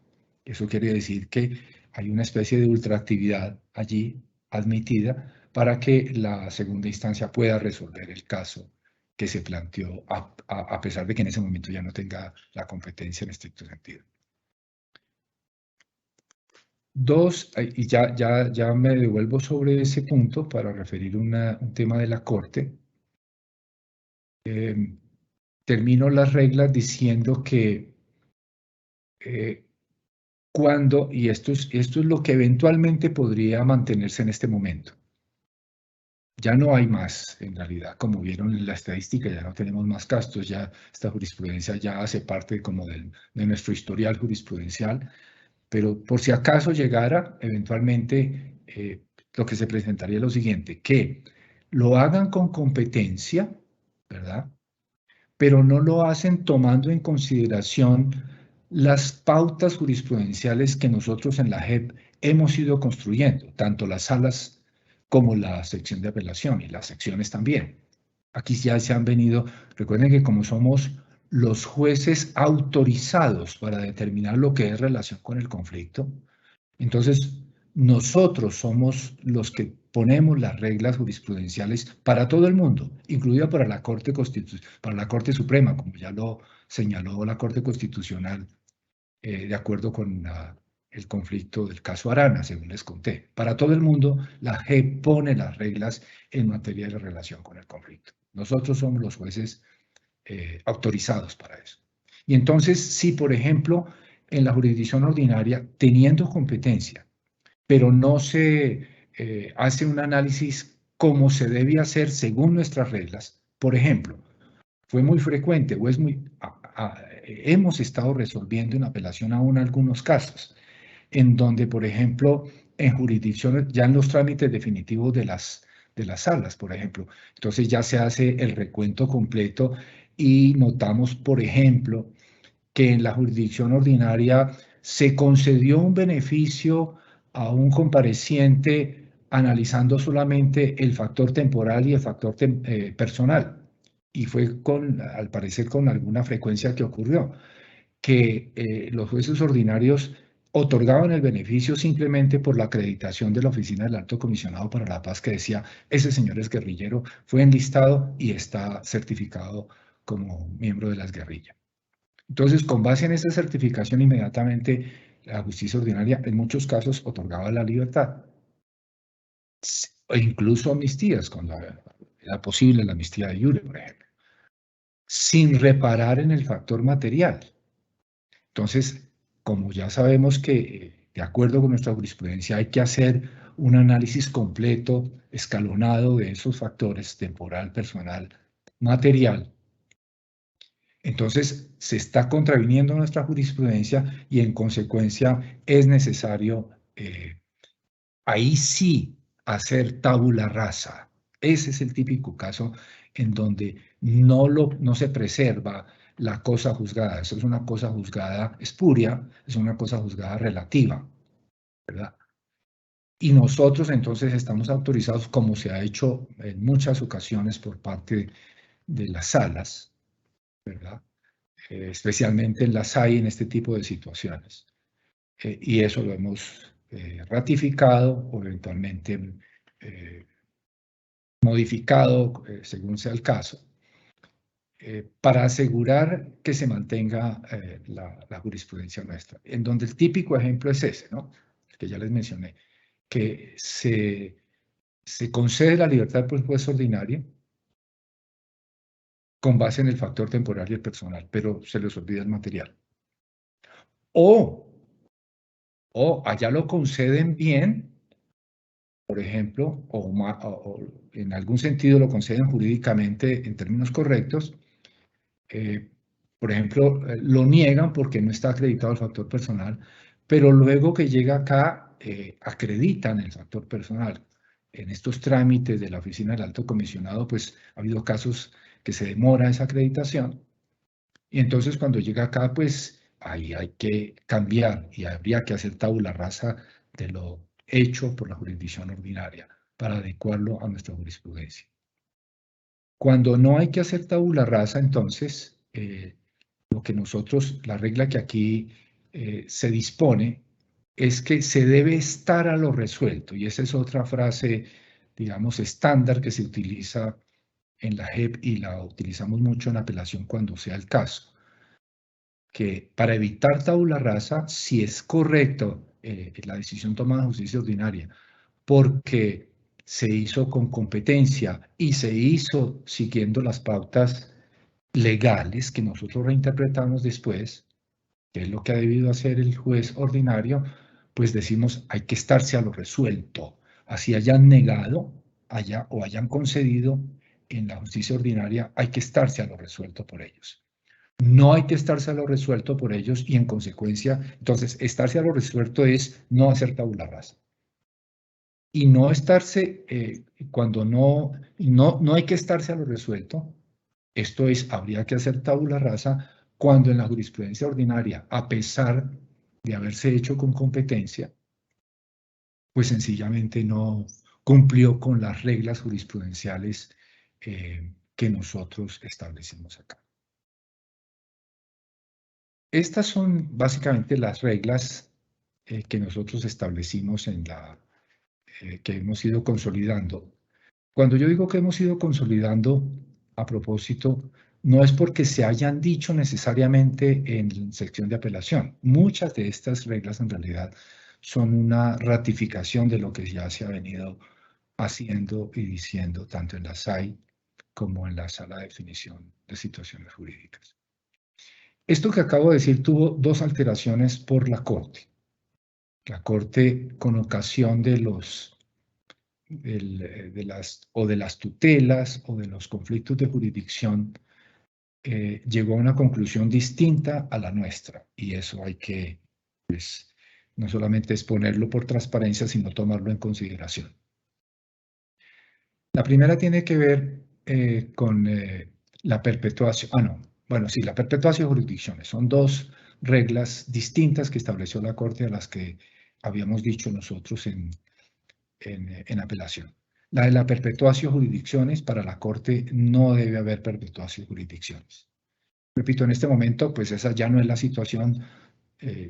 Eso quiere decir que hay una especie de ultraactividad allí admitida para que la segunda instancia pueda resolver el caso que se planteó, a pesar de que en ese momento ya no tenga la competencia en estricto sentido. Dos, y ya me devuelvo sobre ese punto para referir un tema de la Corte. Termino las reglas diciendo que cuando, y esto es lo que eventualmente podría mantenerse en este momento. Ya no hay más, en realidad, como vieron en la estadística, ya no tenemos más casos, ya esta jurisprudencia ya hace parte como de nuestro historial jurisprudencial, pero por si acaso llegara, eventualmente, lo que se presentaría es lo siguiente, que lo hagan con competencia, ¿verdad?, pero no lo hacen tomando en consideración las pautas jurisprudenciales que nosotros en la JEP hemos ido construyendo, tanto las salas como la sección de apelación y las secciones también. Aquí ya se han venido, recuerden que como somos los jueces autorizados para determinar lo que es relación con el conflicto, entonces nosotros somos los que ponemos las reglas jurisprudenciales para todo el mundo, incluida para la Corte Suprema, como ya lo señaló la Corte Constitucional, de acuerdo con el conflicto del caso Arana, según les conté. Para todo el mundo, la JEP pone las reglas en materia de relación con el conflicto. Nosotros somos los jueces autorizados para eso. Y entonces, si por ejemplo, en la jurisdicción ordinaria, teniendo competencia, pero no se hace un análisis como se debe hacer según nuestras reglas, por ejemplo, fue muy frecuente o es hemos estado resolviendo en apelación aún algunos casos, en donde, por ejemplo, en jurisdicciones, ya en los trámites definitivos de las salas, por ejemplo, entonces ya se hace el recuento completo y notamos, por ejemplo, que en la jurisdicción ordinaria se concedió un beneficio a un compareciente analizando solamente el factor temporal y el factor personal. y fue al parecer con alguna frecuencia que ocurrió, que los jueces ordinarios otorgaban el beneficio simplemente por la acreditación de la Oficina del Alto Comisionado para la Paz, que decía, ese señor es guerrillero, fue enlistado y está certificado como miembro de las guerrillas. Entonces, con base en esa certificación, inmediatamente la justicia ordinaria en muchos casos otorgaba la libertad, e incluso amnistías, con era posible la amnistía de iure, por ejemplo, sin reparar en el factor material. Entonces, como ya sabemos que, de acuerdo con nuestra jurisprudencia, hay que hacer un análisis completo, escalonado de esos factores, temporal, personal, material, entonces se está contraviniendo nuestra jurisprudencia y en consecuencia es necesario ahí sí hacer tabula rasa. Ese es el típico caso en donde no se preserva la cosa juzgada. Eso es una cosa juzgada espuria, es una cosa juzgada relativa, ¿verdad? Y nosotros entonces estamos autorizados, como se ha hecho en muchas ocasiones por parte de las salas, ¿verdad? Especialmente en las hay en este tipo de situaciones. Y eso lo hemos ratificado o eventualmente modificado, según sea el caso, para asegurar que se mantenga la jurisprudencia nuestra. En donde el típico ejemplo es ese, ¿no? Que ya les mencioné, que se concede la libertad por juez ordinario con base en el factor temporal y el personal, pero se les olvida el material. O allá lo conceden bien, por ejemplo, o en algún sentido lo conceden jurídicamente en términos correctos, por ejemplo, lo niegan porque no está acreditado el factor personal, pero luego que llega acá, acreditan el factor personal. En estos trámites de la Oficina del Alto Comisionado, pues ha habido casos que se demora esa acreditación, y entonces cuando llega acá, pues ahí hay que cambiar y habría que hacer tabula rasa de lo hecho por la jurisdicción ordinaria para adecuarlo a nuestra jurisprudencia. Cuando no hay que hacer tabula rasa, entonces, lo que nosotros, la regla que aquí se dispone es que se debe estar a lo resuelto, y esa es otra frase, digamos, estándar que se utiliza en la JEP y la utilizamos mucho en apelación cuando sea el caso, que para evitar tabula rasa, si es correcto la decisión tomada en justicia ordinaria, porque se hizo con competencia y se hizo siguiendo las pautas legales que nosotros reinterpretamos después, que es lo que ha debido hacer el juez ordinario, pues decimos hay que estarse a lo resuelto. Así hayan negado o hayan concedido en la justicia ordinaria, hay que estarse a lo resuelto por ellos. No hay que estarse a lo resuelto por ellos y en consecuencia, entonces, estarse a lo resuelto es no hacer tabula rasa. Y no estarse, cuando no hay que estarse a lo resuelto, esto es, habría que hacer tabula rasa cuando en la jurisprudencia ordinaria, a pesar de haberse hecho con competencia, pues sencillamente no cumplió con las reglas jurisprudenciales que nosotros establecimos acá. Estas son básicamente las reglas que nosotros establecimos que hemos ido consolidando. Cuando yo digo que hemos ido consolidando, a propósito, no es porque se hayan dicho necesariamente en sección de apelación. Muchas de estas reglas en realidad son una ratificación de lo que ya se ha venido haciendo y diciendo tanto en la SAI como en la Sala de Definición de Situaciones Jurídicas. Esto que acabo de decir tuvo dos alteraciones por la Corte. La Corte, con ocasión de las tutelas o de los conflictos de jurisdicción, llegó a una conclusión distinta a la nuestra. Y eso hay que, pues, no solamente exponerlo por transparencia, sino tomarlo en consideración. La primera tiene que ver con la perpetuación. La perpetuación de jurisdicciones. Son dos reglas distintas que estableció la Corte a las que habíamos dicho nosotros en apelación. La de la perpetuatio jurisdicciones, para la Corte no debe haber perpetuatio jurisdicciones. Repito, en este momento, pues esa ya no es la situación.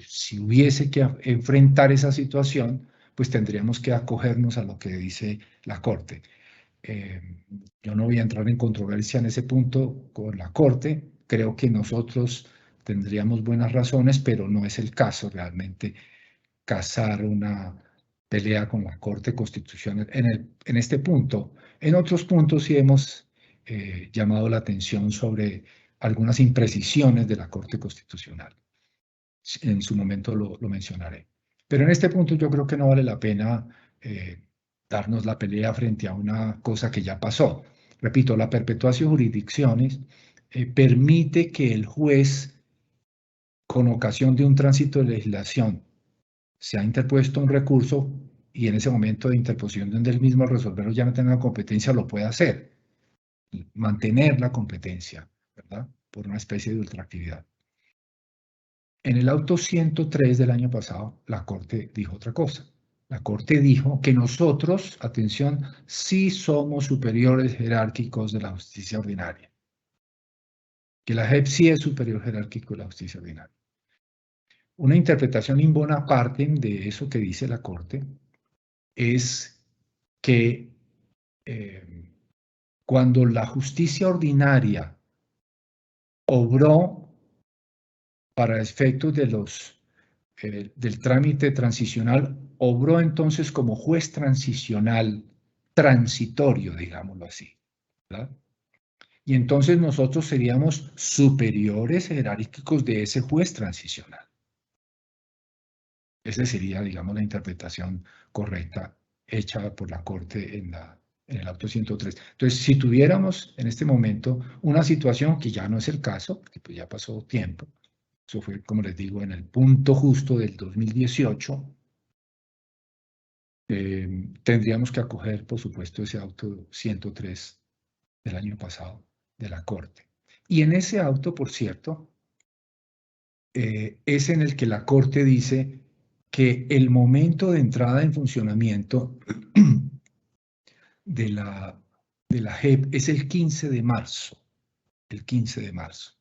Si hubiese que enfrentar esa situación, pues tendríamos que acogernos a lo que dice la Corte. Yo no voy a entrar en controversia en ese punto con la Corte. Creo que nosotros tendríamos buenas razones, pero no es el caso realmente casar una pelea con la Corte Constitucional en este punto. En otros puntos sí hemos llamado la atención sobre algunas imprecisiones de la Corte Constitucional. En su momento lo mencionaré. Pero en este punto yo creo que no vale la pena darnos la pelea frente a una cosa que ya pasó. Repito, la perpetuatio jurisdicciones permite que el juez, con ocasión de un tránsito de legislación, se ha interpuesto un recurso y en ese momento de interposición del mismo resolverlo ya no tenga competencia, lo puede hacer. Mantener la competencia, ¿verdad? Por una especie de ultraactividad. En el auto 103 del año pasado, la Corte dijo otra cosa. La Corte dijo que nosotros, atención, sí somos superiores jerárquicos de la justicia ordinaria. Que la JEP sí es superior jerárquico de la justicia ordinaria. Una interpretación in bona parte de eso que dice la Corte es que cuando la justicia ordinaria obró para efectos del trámite transicional, obró entonces como juez transicional transitorio, digámoslo así, ¿verdad? Y entonces nosotros seríamos superiores jerárquicos de ese juez transicional. Esa sería, digamos, la interpretación correcta hecha por la Corte en el auto 103. Entonces, si tuviéramos en este momento una situación que ya no es el caso, que pues ya pasó tiempo, eso fue, como les digo, en el punto justo del 2018, tendríamos que acoger, por supuesto, ese auto 103 del año pasado de la Corte. Y en ese auto, por cierto, es en el que la Corte dice que el momento de entrada en funcionamiento de la JEP es el 15 de marzo. El 15 de marzo.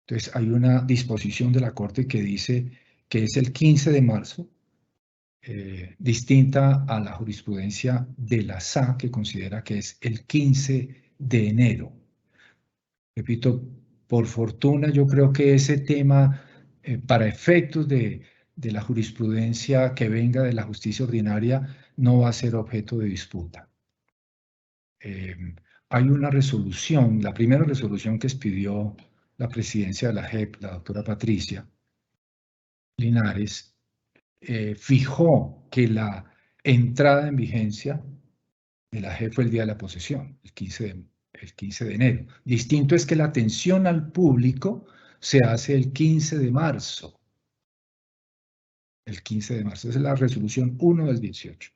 Entonces, hay una disposición de la Corte que dice que es el 15 de marzo, distinta a la jurisprudencia de la SA, que considera que es el 15 de enero. Repito, por fortuna, yo creo que ese tema, para efectos de la jurisprudencia que venga de la justicia ordinaria, no va a ser objeto de disputa. Hay una resolución, la primera resolución que expidió la presidencia de la JEP, la doctora Patricia Linares, fijó que la entrada en vigencia de la JEP fue el día de la posesión, el 15 de enero. Distinto es que la atención al público se hace el 15 de marzo. El 15 de marzo. Esa es la resolución 1 del 18.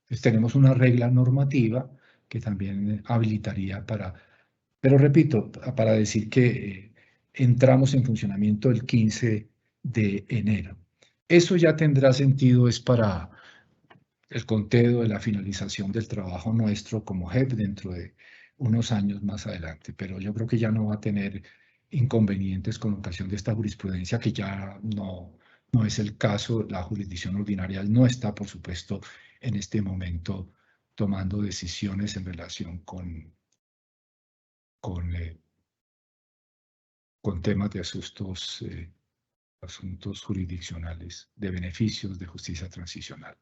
Entonces tenemos una regla normativa que también habilitaría para, pero repito, para decir que entramos en funcionamiento el 15 de enero. Eso ya tendrá sentido, es para el conteo de la finalización del trabajo nuestro como JEP dentro de unos años más adelante, pero yo creo que ya no va a tener inconvenientes con ocasión de esta jurisprudencia, que ya no es el caso. La jurisdicción ordinaria no está, por supuesto, en este momento tomando decisiones en relación con temas de asuntos jurisdiccionales, de beneficios de justicia transicional.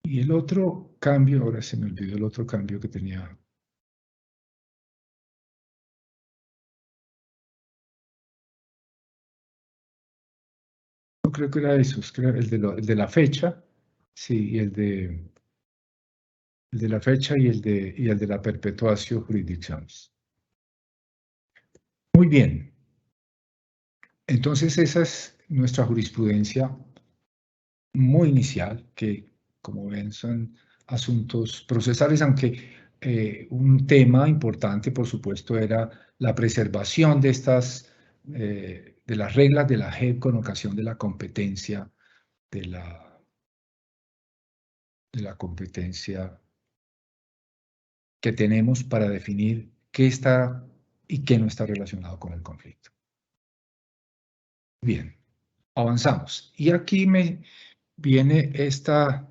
Y el otro cambio, ahora se me olvidó el otro cambio que tenía. No creo que era eso, creo el de la fecha, sí, y el de la fecha y el de la perpetuatio jurisdicciones. Muy bien. Entonces esa es nuestra jurisprudencia muy inicial, que como ven son asuntos procesales, aunque un tema importante, por supuesto, era la preservación de estas de las reglas de la JEP con ocasión de la competencia que tenemos para definir qué está y qué no está relacionado con el conflicto. Bien, avanzamos. Y aquí me viene esta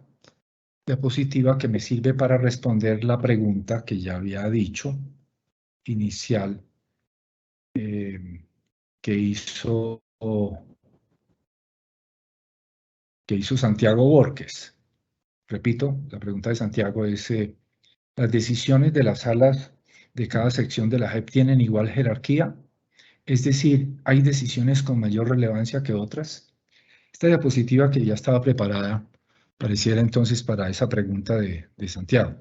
diapositiva que me sirve para responder la pregunta que ya había dicho inicial que hizo Santiago Borges. Repito, la pregunta de Santiago es, ¿las decisiones de las salas de cada sección de la JEP tienen igual jerarquía? Es decir, ¿hay decisiones con mayor relevancia que otras? Esta diapositiva que ya estaba preparada pareciera entonces para esa pregunta de Santiago.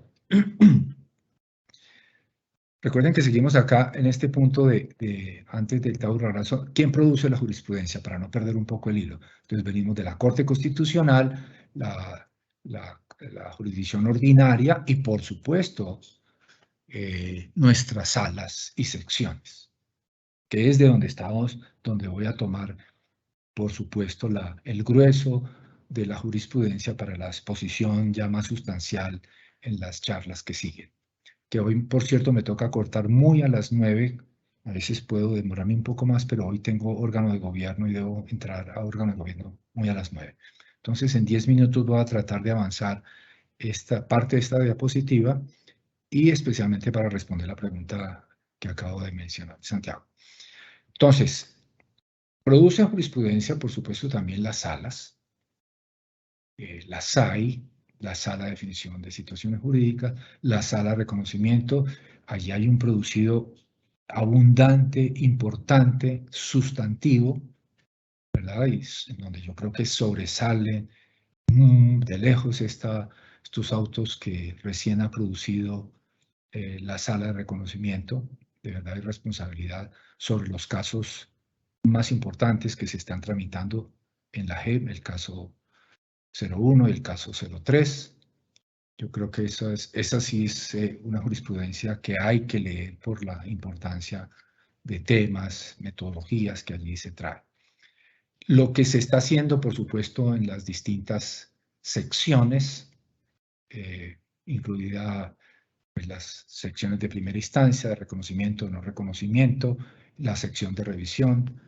Recuerden que seguimos acá en este punto antes del tabula rasa. ¿Quién produce la jurisprudencia? Para no perder un poco el hilo. Entonces venimos de la Corte Constitucional, la jurisdicción ordinaria y, por supuesto, nuestras salas y secciones, que es de donde estamos, donde voy a tomar, por supuesto, el grueso de la jurisprudencia para la exposición ya más sustancial en las charlas que siguen. Que hoy, por cierto, me toca cortar muy a las 9. A veces puedo demorarme un poco más, pero hoy tengo órgano de gobierno y debo entrar a órgano de gobierno muy a las 9. Entonces, en 10 minutos voy a tratar de avanzar esta parte de esta diapositiva y especialmente para responder la pregunta que acabo de mencionar, Santiago. Entonces, producen jurisprudencia, por supuesto, también las salas, la SAI, la Sala de Definición de Situaciones Jurídicas, la Sala de Reconocimiento. Allí hay un producido abundante, importante, sustantivo, ¿verdad? Y en donde yo creo que sobresalen de lejos estos autos que recién ha producido la Sala de Reconocimiento de Verdad y Responsabilidad sobre los casos más importantes que se están tramitando en la JEP, el caso 01 y el caso 03. Yo creo que esa sí es una jurisprudencia que hay que leer por la importancia de temas, metodologías que allí se traen. Lo que se está haciendo, por supuesto, en las distintas secciones, incluida pues, las secciones de primera instancia, de reconocimiento o no reconocimiento, la sección de revisión.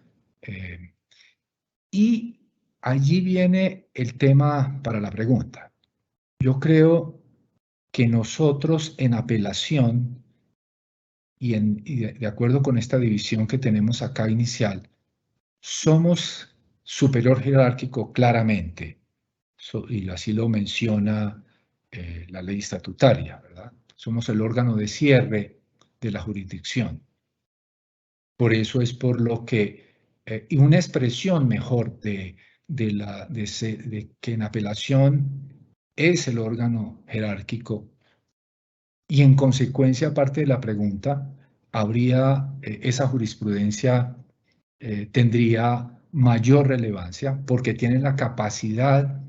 Y allí viene el tema para la pregunta. Yo creo que nosotros en apelación y de acuerdo con esta división que tenemos acá inicial, somos superior jerárquico claramente, y así lo menciona la ley estatutaria, ¿verdad? Somos el órgano de cierre de la jurisdicción. Por eso es por lo que, y una expresión mejor de que en apelación es el órgano jerárquico y en consecuencia, aparte de la pregunta, habría esa jurisprudencia tendría mayor relevancia porque tiene la capacidad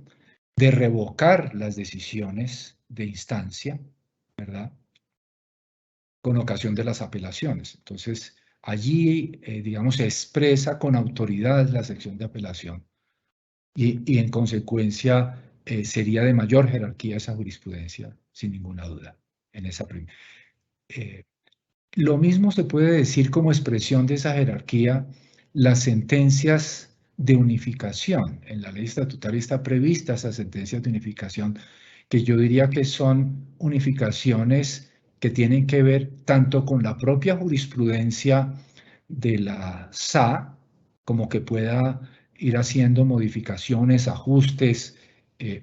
de revocar las decisiones de instancia, ¿verdad? Con ocasión de las apelaciones. Entonces, allí, digamos, se expresa con autoridad la sección de apelación y en consecuencia sería de mayor jerarquía esa jurisprudencia, sin ninguna duda, en esa primera. Lo mismo se puede decir como expresión de esa jerarquía las sentencias de unificación. En la ley estatutaria está prevista esas sentencias de unificación, que yo diría que son unificaciones que tienen que ver tanto con la propia jurisprudencia de la SA, como que pueda ir haciendo modificaciones, ajustes,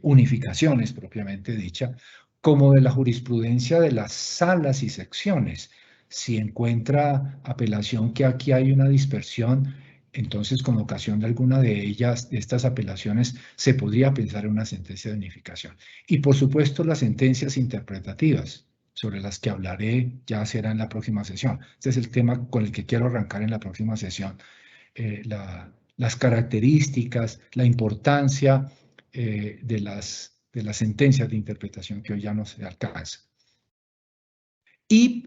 unificaciones propiamente dicha, como de la jurisprudencia de las salas y secciones. Si encuentra apelación que aquí hay una dispersión, entonces con ocasión de alguna de ellas, de estas apelaciones, se podría pensar en una sentencia de unificación. Y por supuesto las sentencias interpretativas, sobre las que hablaré ya será en la próxima sesión. Este es el tema con el que quiero arrancar en la próxima sesión. Las características, la importancia de las sentencias de interpretación que hoy ya no se alcanza. Y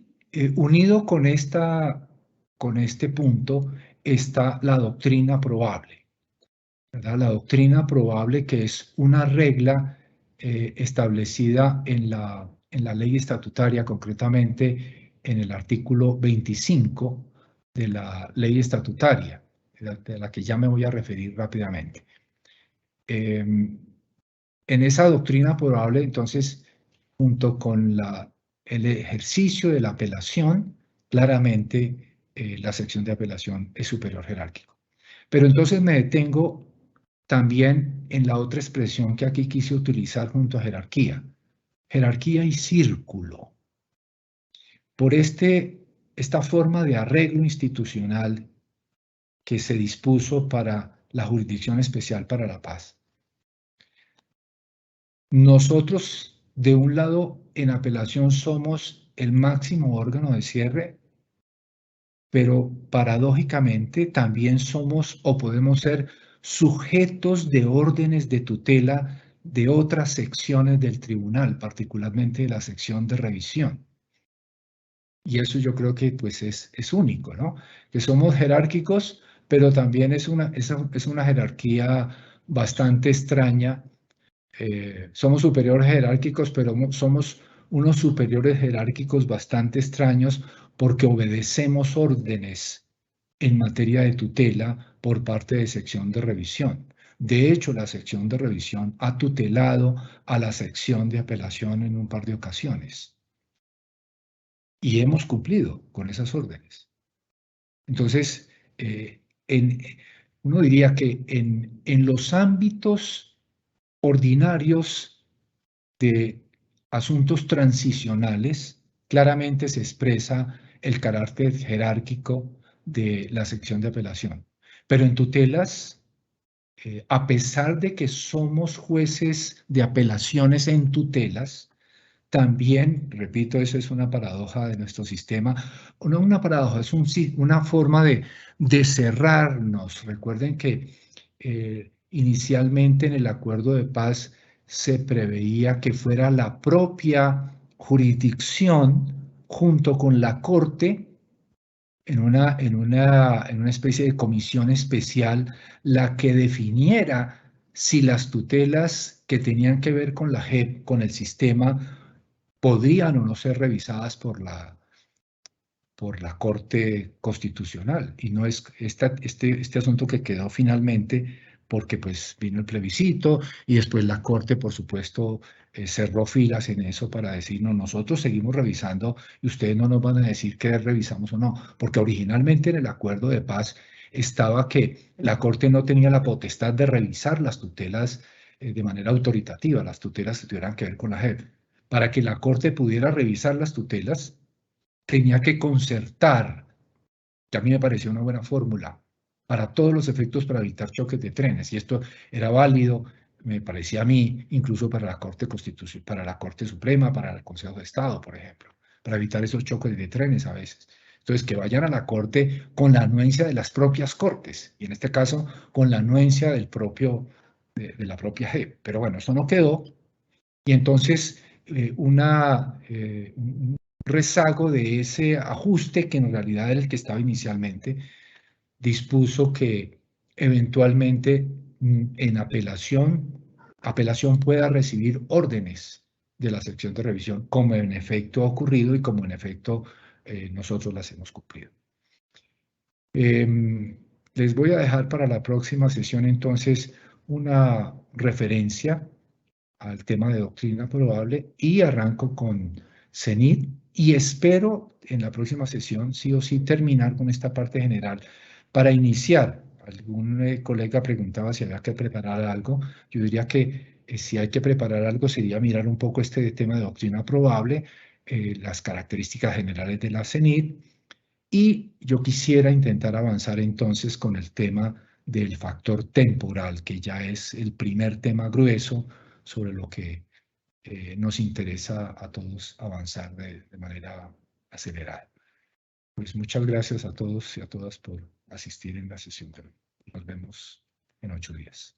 unido con este punto está la doctrina probable, ¿verdad? La doctrina probable, que es una regla establecida en la ley estatutaria, concretamente en el artículo 25 de la ley estatutaria, de la que ya me voy a referir rápidamente. En esa doctrina probable, entonces, junto con el ejercicio de la apelación, claramente la sección de apelación es superior jerárquico. Pero entonces me detengo también en la otra expresión que aquí quise utilizar junto a jerarquía. Jerarquía y círculo. Por esta forma de arreglo institucional que se dispuso para la Jurisdicción Especial para la Paz. Nosotros, de un lado, en apelación somos el máximo órgano de cierre, pero paradójicamente también somos o podemos ser sujetos de órdenes de tutela de otras secciones del tribunal, particularmente de la sección de revisión. Y eso yo creo que pues es único, ¿no? Que somos jerárquicos, pero también es una jerarquía bastante extraña. Somos superiores jerárquicos, pero somos unos superiores jerárquicos bastante extraños porque obedecemos órdenes en materia de tutela por parte de sección de revisión. De hecho, la sección de revisión ha tutelado a la sección de apelación en un par de ocasiones. Y hemos cumplido con esas órdenes. Entonces, uno diría que en los ámbitos ordinarios de asuntos transicionales, claramente se expresa el carácter jerárquico de la sección de apelación. Pero en tutelas, a pesar de que somos jueces de apelaciones en tutelas, también, repito, eso es una paradoja de nuestro sistema, no una paradoja, es una forma de cerrarnos. Recuerden que inicialmente en el acuerdo de paz se preveía que fuera la propia jurisdicción junto con la Corte en una especie de comisión especial la que definiera si las tutelas que tenían que ver con la JEP, con el sistema, podrían o no ser revisadas por la Corte Constitucional. Y no es este asunto que quedó finalmente porque pues vino el plebiscito y después la Corte, por supuesto, cerró filas en eso para decir, no, nosotros seguimos revisando y ustedes no nos van a decir qué revisamos o no, porque originalmente en el acuerdo de paz estaba que la Corte no tenía la potestad de revisar las tutelas de manera autoritativa, las tutelas que tuvieran que ver con la JEP. Para que la Corte pudiera revisar las tutelas, tenía que concertar, que a mí me pareció una buena fórmula, para todos los efectos para evitar choques de trenes. Y esto era válido, me parecía a mí, incluso para la Corte Constitucional, para la Corte Suprema, para el Consejo de Estado, por ejemplo, para evitar esos choques de trenes a veces. Entonces, que vayan a la Corte con la anuencia de las propias Cortes, y en este caso, con la anuencia de la propia JEP. Pero bueno, eso no quedó, y entonces un rezago de ese ajuste, que en realidad era el que estaba inicialmente, dispuso que eventualmente en apelación pueda recibir órdenes de la sección de revisión, como en efecto ha ocurrido y como en efecto nosotros las hemos cumplido. Les voy a dejar para la próxima sesión entonces una referencia al tema de doctrina probable y arranco con CENIT y espero en la próxima sesión sí o sí terminar con esta parte general para iniciar. Algún colega preguntaba si había que preparar algo. Yo diría que si hay que preparar algo sería mirar un poco este tema de doctrina probable, las características generales de la CENIT, y yo quisiera intentar avanzar entonces con el tema del factor temporal, que ya es el primer tema grueso sobre lo que nos interesa a todos avanzar de manera acelerada. Pues muchas gracias a todos y a todas por asistir en la sesión de hoy. Nos vemos en 8 días.